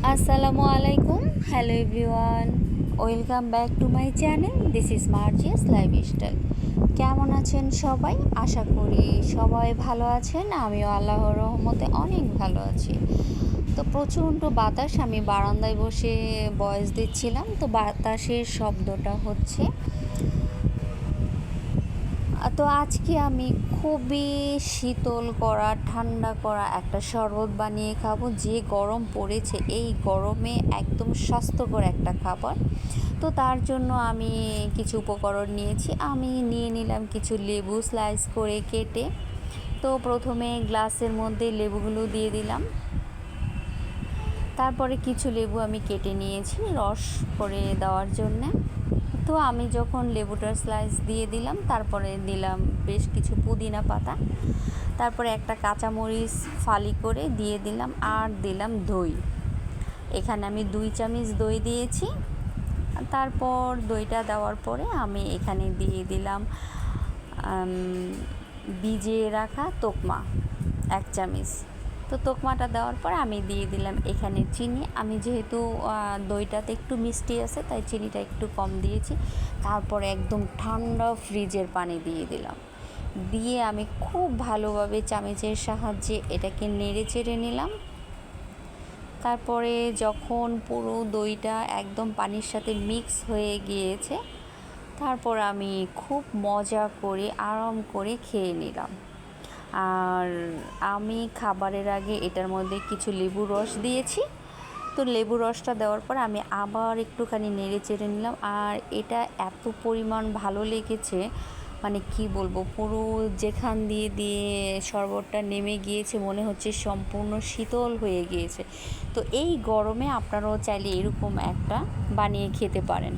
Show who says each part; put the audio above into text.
Speaker 1: আসসালামু আলাইকুম, hello everyone, welcome back to my channel. This is Marzia's lifestyle. কেমন আছেন সবাই? আশা করি সবাই ভালো আছেন। আমিও আল্লাহর রহমতে অনেক ভালো আছি। তো প্রচণ্ড বাতাস, আমি বারান্দায় বসে ভয়েস দিচ্ছিলাম, তো বাতাসের শব্দটা হচ্ছে। তো আজকে আমি খুবই শীতল করা, ঠান্ডা করা একটা শরবত বানিয়ে খাবো। যে গরম পড়েছে, এই গরমে একদম স্বাস্থ্যকর একটা খাবার। তো তার জন্য আমি কিছু উপকরণ নিয়েছি। আমি নিয়ে নিলাম কিছু লেবু স্লাইস করে কেটে। তো প্রথমে গ্লাসের মধ্যে লেবুগুলো দিয়ে দিলাম। তারপরে কিছু লেবু আমি কেটে নিয়েছি রস করে দেওয়ার জন্যে। তো আমি যখন লেবুটার স্লাইস দিয়ে দিলাম, তারপরে দিলাম বেশ কিছু পুদিনা পাতা, তারপরে একটা কাঁচামরিচ ফালি করে দিয়ে দিলাম, আর দিলাম দই। এখানে আমি 2 চামচ দই দিয়েছি। তারপর দইটা দেওয়ার পরে আমি এখানে দিয়ে দিলাম ভিজিয়ে রাখা তোকমা 1 চামচ। তো তোকমাটা দেওয়ার পর আমি দিয়ে দিলাম এখানে চিনি। আমি যেহেতু দইটাতে একটু মিষ্টি আছে, তাই চিনিটা একটু কম দিয়েছি। তারপরে একদম ঠান্ডা ফ্রিজের পানি দিয়ে দিলাম। দিয়ে আমি খুব ভালোভাবে চামচের সাহায্যে এটাকে নেড়ে চেড়ে নিলাম। তারপরে যখন পুরো দইটা একদম পানির সাথে মিক্স হয়ে গিয়েছে, তারপর আমি খুব মজা করে আরাম করে খেয়ে নিলাম। আর আমি খাবারের আগে এটার মধ্যে কিছু লেবুর রস দিয়েছি। তো লেবুর রসটা দেওয়ার পর আমি আবার একটুখানি নেড়ে চেড়ে নিলাম। আর এটা এত পরিমাণ ভালো লেগেছে, মানে কি বলবো, পুরো যেখান দিয়ে দিয়ে শরবতটা নেমে গিয়েছে, মনে হচ্ছে সম্পূর্ণ শীতল হয়ে গিয়েছে। তো এই গরমে আপনারাও চাইলে এরকম একটা বানিয়ে খেতে পারেন।